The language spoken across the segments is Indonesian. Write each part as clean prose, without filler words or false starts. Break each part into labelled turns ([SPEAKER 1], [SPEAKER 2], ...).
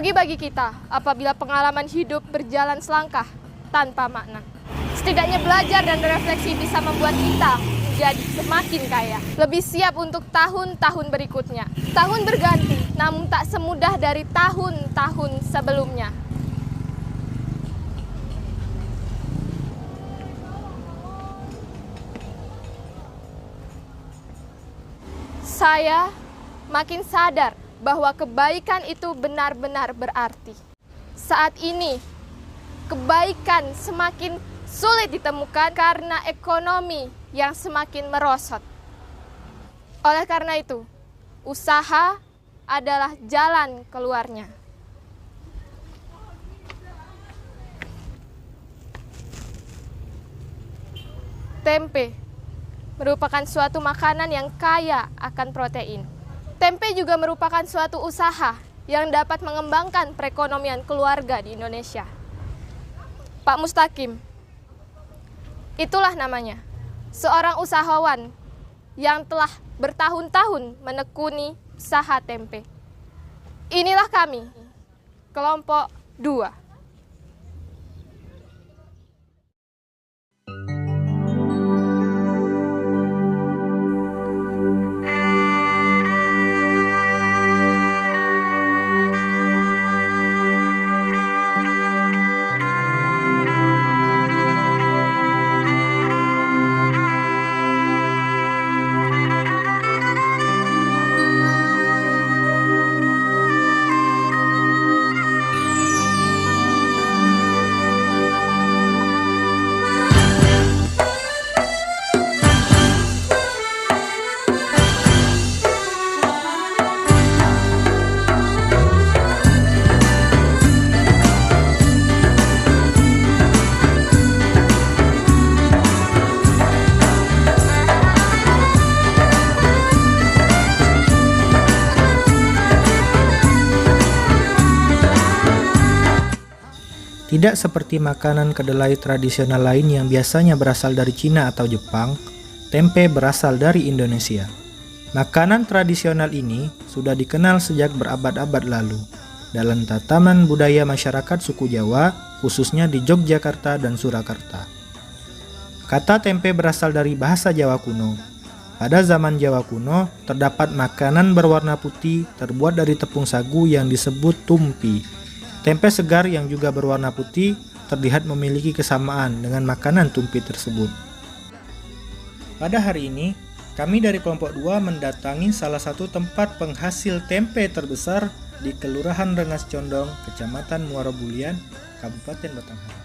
[SPEAKER 1] Rugi bagi kita apabila pengalaman hidup berjalan selangkah tanpa makna. Setidaknya belajar dan refleksi bisa membuat kita menjadi semakin kaya. Lebih siap untuk tahun-tahun berikutnya. Tahun berganti, namun tak semudah dari tahun-tahun sebelumnya. Saya makin sadar bahwa kebaikan itu benar-benar berarti. Saat ini, kebaikan semakin sulit ditemukan karena ekonomi yang semakin merosot. Oleh karena itu, usaha adalah jalan keluarnya. Tempe merupakan suatu makanan yang kaya akan protein. Tempe juga merupakan suatu usaha yang dapat mengembangkan perekonomian keluarga di Indonesia. Pak Mustaqim, itulah namanya, seorang usahawan yang telah bertahun-tahun menekuni usaha tempe. Inilah kami, kelompok 2.
[SPEAKER 2] Tidak seperti makanan kedelai tradisional lain yang biasanya berasal dari Cina atau Jepang, tempe berasal dari Indonesia. Makanan tradisional ini sudah dikenal sejak berabad-abad lalu dalam tataman budaya masyarakat suku Jawa, khususnya di Yogyakarta dan Surakarta. Kata tempe berasal dari bahasa Jawa kuno. Pada zaman Jawa kuno, terdapat makanan berwarna putih terbuat dari tepung sagu yang disebut tumpi. Tempe segar yang juga berwarna putih terlihat memiliki kesamaan dengan makanan tumpi tersebut. Pada hari ini, kami dari kelompok 2 mendatangi salah satu tempat penghasil tempe terbesar di Kelurahan Rengas Condong, Kecamatan Muara Bulian, Kabupaten Batanghari.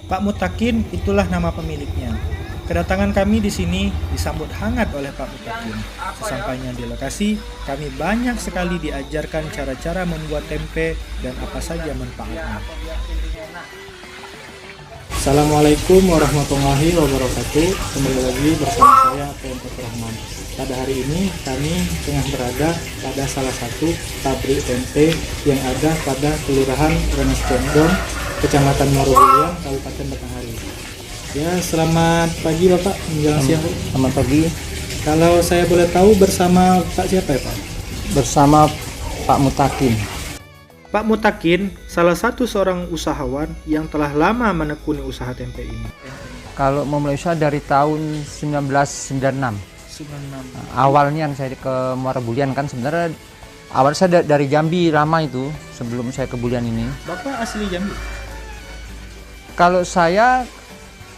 [SPEAKER 2] Pak Mutakin, itulah nama pemiliknya. Kedatangan kami di sini disambut hangat oleh Pak Mutakin. Sesampainya di lokasi, kami banyak sekali diajarkan cara-cara membuat tempe dan apa saja manfaatnya. Assalamualaikum warahmatullahi wabarakatuh. Kembali lagi bersama saya Pak Rahman. Pada hari ini kami tengah berada pada salah satu pabrik tempe yang ada pada Kelurahan Rengas Condong, Kecamatan Morobulian, Kabupaten Batanghari. Ya, selamat pagi Bapak, menjelang siang.
[SPEAKER 3] Selamat pagi,
[SPEAKER 2] Kalau saya boleh tahu bersama Pak siapa ya Pak?
[SPEAKER 3] bersama Pak Mutakin.
[SPEAKER 2] Pak Mutakin, salah satu seorang usahawan yang telah lama menekuni usaha tempe ini.
[SPEAKER 3] Kalau memulai usaha dari tahun 1996. Awalnya saya ke Muara Bulian kan sebenarnya awal saya dari Jambi lama itu sebelum saya ke Bulian ini.
[SPEAKER 2] Bapak asli Jambi?
[SPEAKER 3] Kalau saya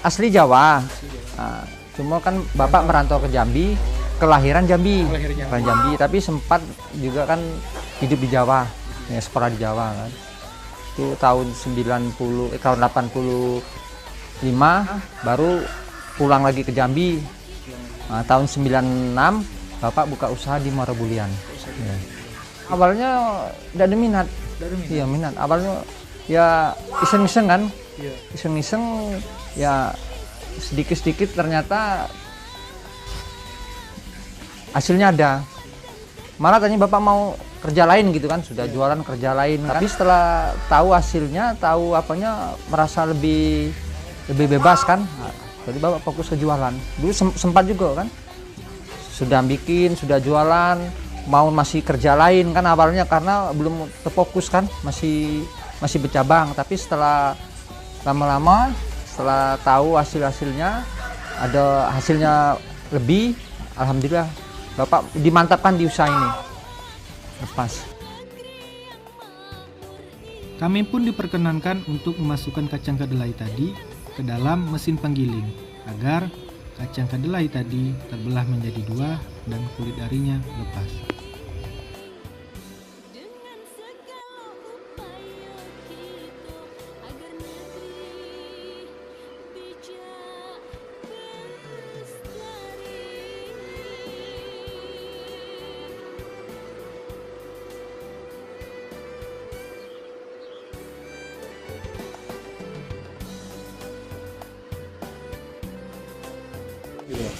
[SPEAKER 3] asli Jawa. Nah, cuma kan Bapak merantau ke Jambi, kelahiran Jambi. Kelahiran Jambi, tapi sempat juga kan hidup di Jawa. Ya, sekolah di Jawa kan. Itu tahun 85 baru pulang lagi ke Jambi. Nah, tahun 96 Bapak buka usaha di Muara Bulian. Ya. Awalnya tidak ada minat. Iya, minat. Awalnya ya iseng-iseng kan.
[SPEAKER 2] Iya.
[SPEAKER 3] Iseng-iseng ya sedikit-sedikit ternyata hasilnya ada. Malah tanya Bapak mau kerja lain gitu kan, sudah jualan kerja lain. Tapi setelah tahu hasilnya, tahu apanya, merasa lebih bebas kan. Jadi Bapak fokus ke jualan. Dulu sempat juga kan, sudah bikin, sudah jualan, mau masih kerja lain kan awalnya karena belum terfokus kan, masih bercabang. Tapi setelah lama-lama, setelah tahu hasilnya, ada hasilnya lebih, alhamdulillah Bapak dimantapkan di usaha ini. Lepas.
[SPEAKER 2] Kami pun diperkenankan untuk memasukkan kacang kedelai tadi ke dalam mesin penggiling agar kacang kedelai tadi terbelah menjadi dua dan kulit darinya lepas.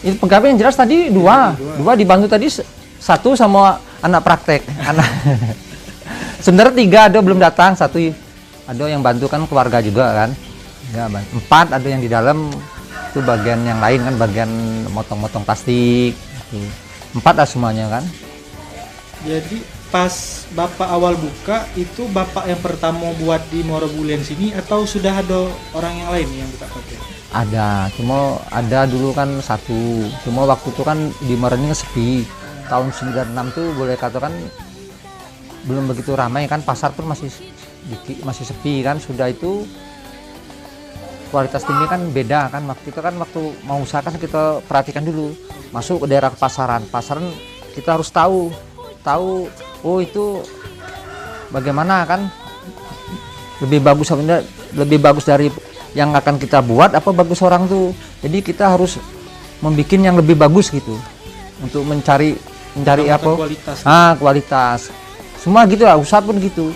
[SPEAKER 3] Ini pegawai yang jelas tadi dua dibantu tadi satu sama anak praktek. Sebenarnya 3 ada belum datang, satu ada yang bantu kan keluarga juga kan. Ya, 4 ada yang di dalam itu bagian yang lain kan, bagian motong-motong plastik. 4 lah semuanya kan.
[SPEAKER 2] Jadi pas Bapak awal buka itu Bapak yang pertama buat di Muara Bulian sini atau sudah ada orang yang lain yang buka pakai?
[SPEAKER 3] Ada, cuma ada dulu kan satu. Cuma waktu itu kan di Merening sepi. Tahun 96 tuh boleh katakan belum begitu ramai kan, pasar pun masih sepi kan. Sudah itu kualitas timnya kan beda kan. Waktu itu kan waktu mau usaha kan kita perhatikan dulu. Masuk ke daerah pasaran kita harus tahu oh itu bagaimana kan, lebih bagus dari yang akan kita buat apa bagus orang tuh. Jadi kita harus membuat yang lebih bagus gitu untuk mencari apa kualitas. Semua gitu lah, usaha pun gitu.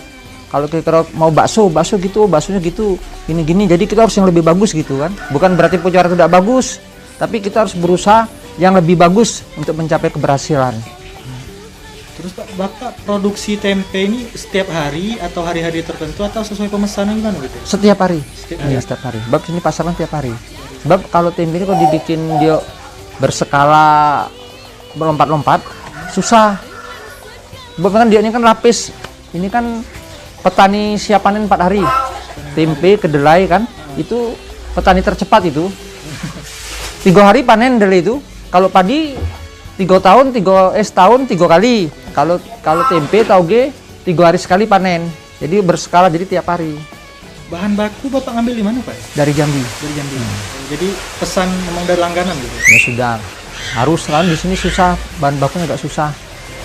[SPEAKER 3] Kalau kita mau bakso gitu, baksonya gitu gini. Jadi kita harus yang lebih bagus gitu kan. Bukan berarti punya orang tidak bagus, tapi kita harus berusaha yang lebih bagus untuk mencapai keberhasilan.
[SPEAKER 2] Terus Bapak produksi tempe ini setiap hari atau hari-hari tertentu atau sesuai pemesanan gimana gitu?
[SPEAKER 3] Setiap hari. Iya, setiap hari. Sebab sini pasaran tiap hari. Sebab kalau tempe ini kalau dibikin dia berskala berlompat-lompat susah. Sebab kan dia ini kan lapis. Ini kan petani siap panen 4 hari. Tempe, kedelai kan itu petani tercepat itu. 3 hari panen kedelai itu. Kalau padi 3 tahun, 3 tahun 3 kali. Kalau tempe tauge 3 hari sekali panen. Jadi berskala, jadi tiap hari.
[SPEAKER 2] Bahan baku Bapak ngambil di mana Pak?
[SPEAKER 3] Dari Jambi.
[SPEAKER 2] Jadi pesan memang dari langganan gitu.
[SPEAKER 3] Ya sudah. Harus kan di sini susah, bahan bakunya agak susah.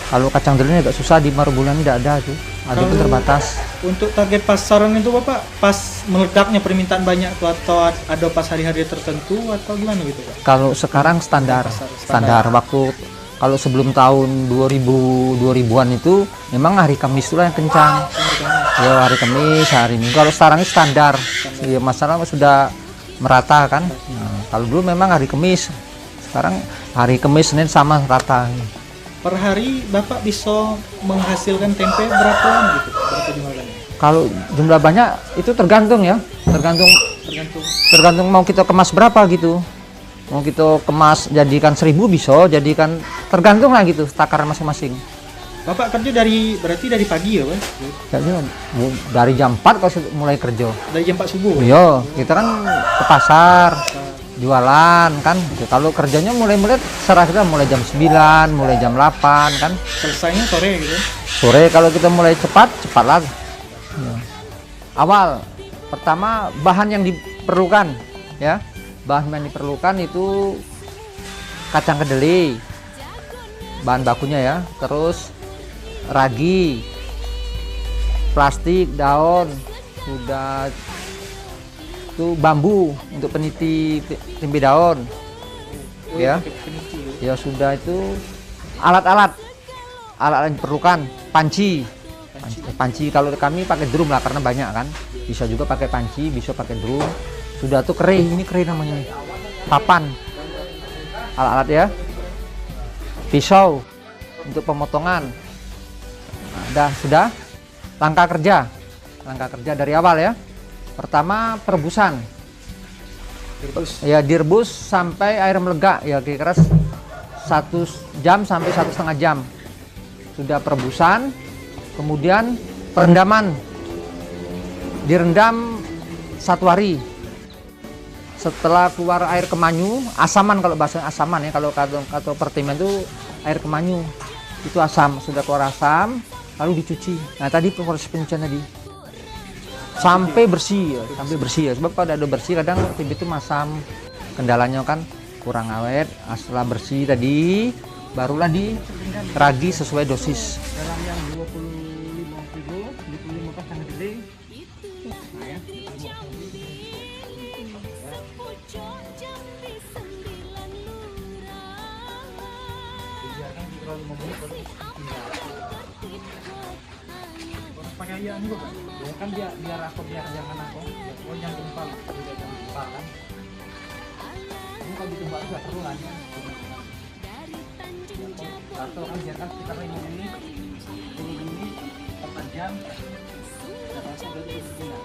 [SPEAKER 3] Kalau kacang delenya agak susah, di Muara Bulian tidak ada tuh. Ada pun terbatas.
[SPEAKER 2] Untuk target pasaran itu Bapak pas meledaknya permintaan banyak tuh atau ada pas hari-hari tertentu atau gimana gitu Pak?
[SPEAKER 3] Kalau sekarang standar. Waktu kalau sebelum tahun 2000-an itu memang hari Kamis itulah yang kencang. Ya hari Kamis, hari Minggu. Kalau sekarang ini standar. Ya masalah sudah merata kan. Nah, kalau dulu memang hari Kamis. Sekarang hari Kamis, Senin sama rata.
[SPEAKER 2] Per hari Bapak bisa menghasilkan tempe berapa gitu? Berapa jumlahnya?
[SPEAKER 3] Kalau jumlah banyak itu tergantung ya, tergantung mau kita kemas berapa gitu. Mau kita kemas jadikan 1000 bisa, jadikan tergantung lah gitu takaran masing-masing.
[SPEAKER 2] Bapak kerja berarti dari pagi ya, Pak?
[SPEAKER 3] Jadi dari jam 4 kalau mulai kerja.
[SPEAKER 2] Dari jam 4 subuh?
[SPEAKER 3] Iya, kita kan ke pasar, jualan kan. Kalau kerjanya mulai serah kita mulai jam 9, mulai jam 8 kan.
[SPEAKER 2] Selesainya sore gitu?
[SPEAKER 3] Sore kalau kita mulai cepat lah. Ya. Awal, pertama bahan yang diperlukan ya. Bahan yang diperlukan itu kacang kedelai, bahan bakunya ya. Terus ragi, plastik, daun, sudah itu bambu untuk peniti tempe daun, ya. Ya sudah itu alat-alat yang diperlukan, panci. Kalau kami pakai drum lah karena banyak kan. Bisa juga pakai panci, bisa pakai drum. Sudah tuh kerih, ini kerih namanya nih. Papan, alat-alat ya. Pisau untuk pemotongan. Sudah langkah kerja dari awal ya. Pertama perebusan, ya direbus sampai air melegak ya, kira-kira 1 jam sampai 1,5 jam. Sudah perebusan, kemudian perendaman, direndam 1 hari. Setelah keluar air kemanyu, asaman kalau bahasa asaman ya, kalau kata pertiman itu air kemanyu itu asam. Sudah keluar asam, lalu dicuci. Nah tadi proses pencucian tadi sampai bersih ya, sebab kalau ada bersih kadang tempe itu masam, kendalanya kan kurang awet. Setelah bersih tadi barulah diragi sesuai dosis. Dalam yang 25 kilo, 25 kacang kedelai. Nah ya, pakai ayam juga Pak? Ya kan biar aku jangan aku yang gempal, udah jangan gempal kan. Ini kalau ditumbak juga perlu kan. Atau kan biarkan sekitar 5 menit, 10 menit, 4 jam. Nah, langsung udah dipindah.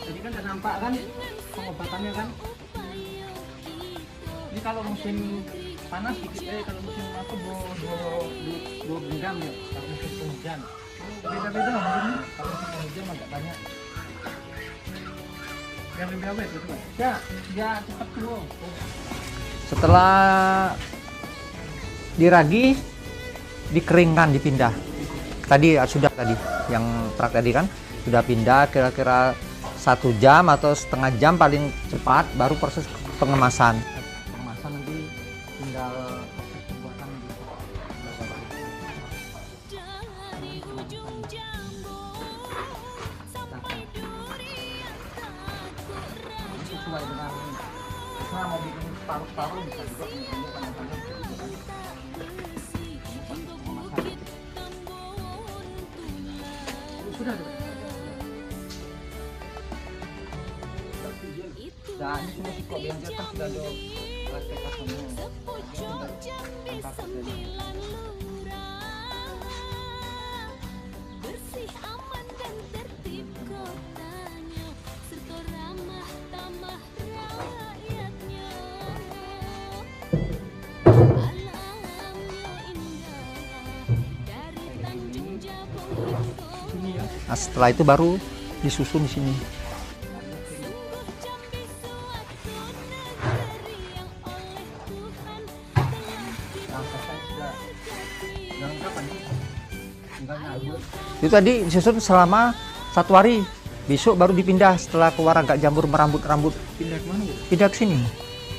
[SPEAKER 3] Jadi kan udah nampak kan pengobatannya kan. Ini kalau musim panas dikit kalau musim apa dua genggam ya. Kalau musim penghujan beda-beda musimnya. Kalau musim penghujan agak banyak. Biar lebih awet gitu Pak. Ya cepat dulu. Setelah diragi, dikeringkan, dipindah. Tadi yang truk tadi kan sudah pindah kira-kira 1 jam atau setengah jam paling cepat, baru proses pengemasan. Pengemasan nanti tinggal proses pembuatan sesuai dengan misalnya mau bikin paruh-paruh bisa juga bikinnya panas-panas gitu kan. Sudah tuh. Nah, ini semua kok yang di atas sudah ada plastik semua. Bersih, aman dan tertib kotanya, serta ramah tamah rakyatnya. Alamnya indah dari Tanjung Jabung. Nah, setelah itu baru disusun di sini. Itu tadi disusun selama 1 hari, besok baru dipindah setelah keluar agak jamur merambut-rambut. Pindah ke mana? Pindah ke sini.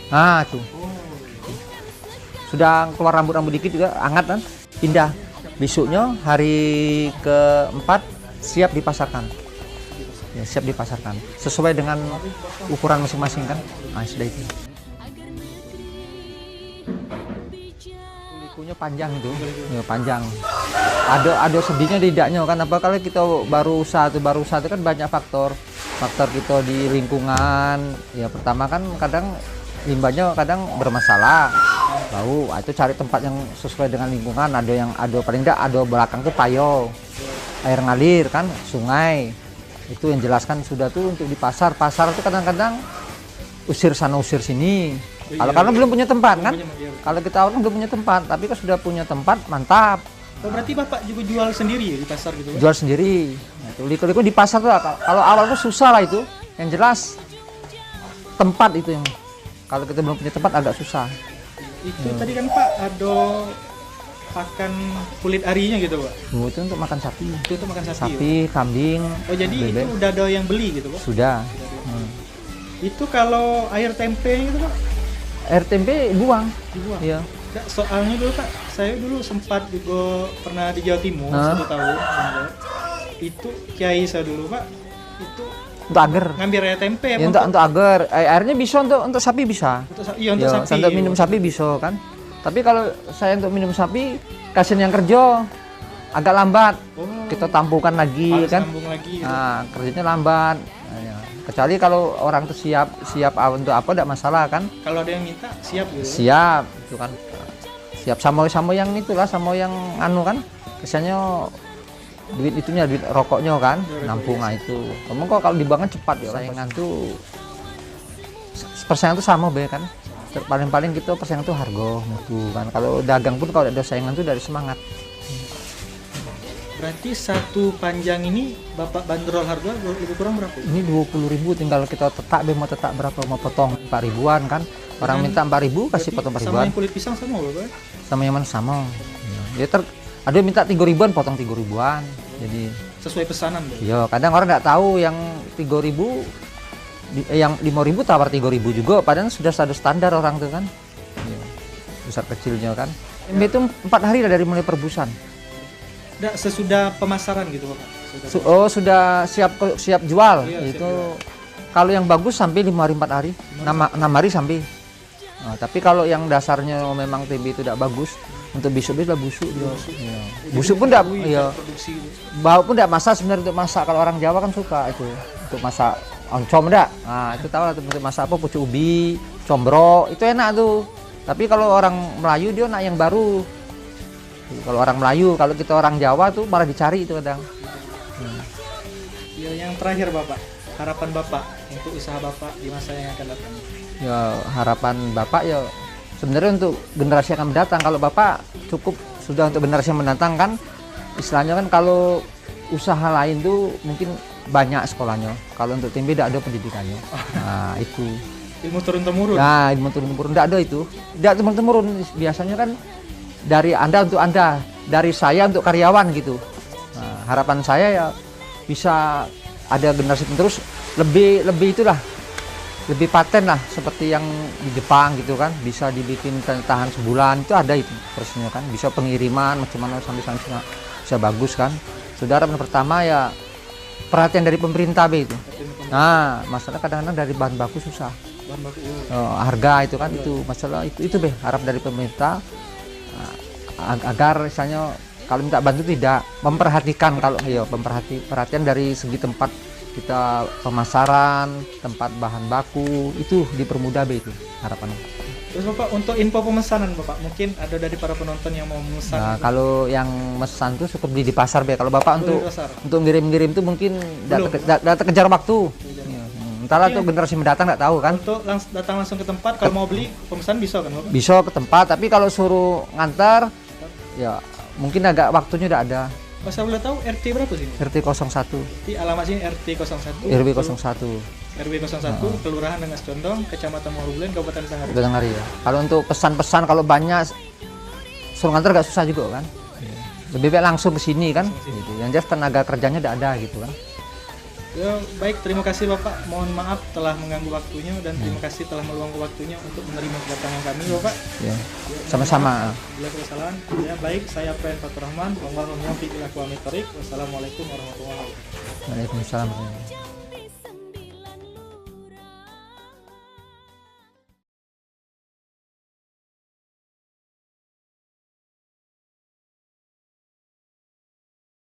[SPEAKER 3] Nah tuh, sudah keluar rambut-rambut dikit juga hangat kan, pindah. Besoknya hari ke-4 siap dipasarkan. Ya, siap dipasarkan sesuai dengan ukuran masing-masing kan. Nah sudah itu. Punya panjang itu, ya, panjang. Ada sedihnya tidaknya kan, apa kalau kita baru usaha itu kan banyak faktor kita di lingkungan. Ya pertama kan kadang limbahnya kadang bermasalah, bau. Itu cari tempat yang sesuai dengan lingkungan. Ada paling tidak ada belakang tuh payo, air ngalir kan, sungai. Itu yang jelaskan sudah tuh untuk di pasar itu kadang-kadang usir sana usir sini. Karena belum punya tempat kan. Kalau kita orang belum punya tempat, tapi kan sudah punya tempat, mantap.
[SPEAKER 2] Oh, berarti Bapak juga jual sendiri ya di pasar gitu?
[SPEAKER 3] Jual sendiri. Nah, itu liku-liku di pasar tuh kalau awal tuh susah lah itu. Yang jelas tempat itu yang kalau kita belum punya tempat agak susah.
[SPEAKER 2] Itu tadi kan Pak ada pakan kulit arinya gitu Pak?
[SPEAKER 3] Itu untuk makan sapi.
[SPEAKER 2] Itu untuk makan sapi.
[SPEAKER 3] Sapi,
[SPEAKER 2] ya?
[SPEAKER 3] kambing.
[SPEAKER 2] Oh jadi
[SPEAKER 3] bebek.
[SPEAKER 2] itu udah ada yang beli gitu Pak?
[SPEAKER 3] Sudah.
[SPEAKER 2] Itu kalau air tempe gitu Pak?
[SPEAKER 3] Air tempe buang.
[SPEAKER 2] Dibuang?
[SPEAKER 3] Iya.
[SPEAKER 2] Nggak, soalnya dulu Pak, saya dulu sempat juga pernah di Jawa Timur 1 tahun. Itu kiai saya dulu Pak, itu
[SPEAKER 3] Untuk agar.
[SPEAKER 2] ngambil air tempe.
[SPEAKER 3] Ya, untuk agar. Airnya bisa untuk sapi bisa.
[SPEAKER 2] Iya untuk
[SPEAKER 3] Ya,
[SPEAKER 2] sapi.
[SPEAKER 3] untuk minum sapi bisa kan. Tapi kalau saya untuk minum sapi, kasihan yang kerja agak lambat.
[SPEAKER 2] Oh,
[SPEAKER 3] Kita tampukan lagi
[SPEAKER 2] harus
[SPEAKER 3] kan.
[SPEAKER 2] sambung lagi. Gitu.
[SPEAKER 3] Nah, kerjanya lambat. Nah, ya. Kecuali kalau orang itu siap untuk apa tidak masalah kan.
[SPEAKER 2] Kalau ada yang minta siap gitu.
[SPEAKER 3] Siap itu kan. Siap sama yang itulah, sama yang anu kan. Kesannya duit rokoknya kan, nampung itu. Kamu kok kalau dibangun cepat ya. Saingan tuh persaingan tuh sama be kan. Paling kita persaingan tuh harga mutu kan. Kalau dagang pun kalau ada saingan tuh dari semangat.
[SPEAKER 2] Berarti satu panjang ini Bapak bandrol harga lebih kurang berapa?
[SPEAKER 3] Ini 20.000 tinggal kita mau tetak berapa, mau potong 4.000-an kan. Orang minta 4.000 kasih potong 4.000-an.
[SPEAKER 2] Sama yang kulit pisang sama Bapak?
[SPEAKER 3] Sama yang mana sama. Ya ada yang minta 3.000-an potong 3.000-an. Jadi
[SPEAKER 2] Sesuai pesanan Bapak?
[SPEAKER 3] iya, kadang orang nggak tahu yang 3.000 yang 5.000 tawar 3.000 juga, padahal sudah standar orang tuh kan. Iya. Besar kecilnya kan. Tempe itu 4 hari dari mulai perbusan.
[SPEAKER 2] Nggak, sesudah pemasaran gitu Bapak?
[SPEAKER 3] Sudah siap jual.
[SPEAKER 2] Iya,
[SPEAKER 3] itu kalau yang bagus sampai 5 hari 4 hari, 6 hari sampai. Nah, tapi kalau yang dasarnya memang tempe itu tidak bagus, untuk besok udah busuk dia. Iya. Busuk pun tidak, iya. Bau pun tidak masak sebenarnya untuk masak. Kalau orang Jawa kan suka itu untuk masak oncom enggak. Nah, itu tahu lah untuk masak apa, pucuk ubi, combro, itu enak tuh. Tapi kalau orang Melayu dia nak yang baru. Kalau orang Melayu, kalau kita orang Jawa tuh malah dicari itu kadang.
[SPEAKER 2] Ya, yang terakhir Bapak, harapan Bapak untuk usaha Bapak di masa yang akan datang.
[SPEAKER 3] Ya harapan Bapak ya sebenarnya untuk generasi yang akan mendatang. Kalau Bapak cukup sudah untuk generasi yang mendatang kan, istilahnya kan kalau usaha lain tuh mungkin banyak sekolahnya. Kalau untuk tempe tidak ada pendidikannya. Nah itu.
[SPEAKER 2] Ilmu turun-temurun?
[SPEAKER 3] Nah ilmu turun-temurun tidak ada itu. Tidak turun-temurun. Biasanya kan dari Anda untuk Anda, dari saya untuk karyawan gitu. Nah, harapan saya ya bisa ada generasi penerus lebih itulah, lebih paten lah seperti yang di Jepang gitu kan, bisa dibikin tahan sebulan itu ada itu prosesnya kan, bisa pengiriman macam mana sampai sana bisa bagus kan. Saudara pertama ya perhatian dari pemerintah itu. Nah masalah kadang-kadang dari bahan baku susah.
[SPEAKER 2] Bahan baku.
[SPEAKER 3] Harga itu kan itu masalah itu harap dari pemerintah. Agar misalnya kalau minta bantu tidak memperhatikan, kalau ya perhatian dari segi tempat kita pemasaran, tempat bahan baku itu dipermudah itu harapannya.
[SPEAKER 2] Terus Bapak untuk info pemesanan Bapak mungkin ada dari para penonton yang mau memesan.
[SPEAKER 3] Nah, kalau yang mesan tuh cukup beli di pasar be. Kalau Bapak untuk ngirim-ngirim tuh mungkin tidak terkejar waktu. Entahlah tuh generasi mendatang nggak tahu kan.
[SPEAKER 2] Untuk datang langsung ke tempat kalau mau beli pemesan bisa kan Bapak?
[SPEAKER 3] Bisa ke tempat, tapi kalau suruh ngantar ya mungkin agak waktunya tidak ada.
[SPEAKER 2] Pak saya boleh tahu RT berapa sih?
[SPEAKER 3] RT 01.
[SPEAKER 2] Di alamat sini RT 01.
[SPEAKER 3] RW 01.
[SPEAKER 2] RW 01, Kelurahan Dengas Condong, Kecamatan Marubulen, Kabupaten Sangatta.
[SPEAKER 3] Dengar ya. Kalau untuk pesan-pesan kalau banyak suruh ngantar agak susah juga kan. Lebih baik langsung ke sini kan. Gitu. Yang jelas tenaga kerjanya tidak ada gitu kan.
[SPEAKER 2] Ya, baik, terima kasih Bapak. Mohon maaf telah mengganggu waktunya dan terima kasih telah meluangkan waktunya untuk menerima kedatangan kami Bapak.
[SPEAKER 3] Ya. Sama-sama.
[SPEAKER 2] Bila kesalahan, ya baik, saya Pren Fatur Rahman, Wassalamualaikum warahmatullahi wabarakatuh.
[SPEAKER 3] Waalaikumsalam.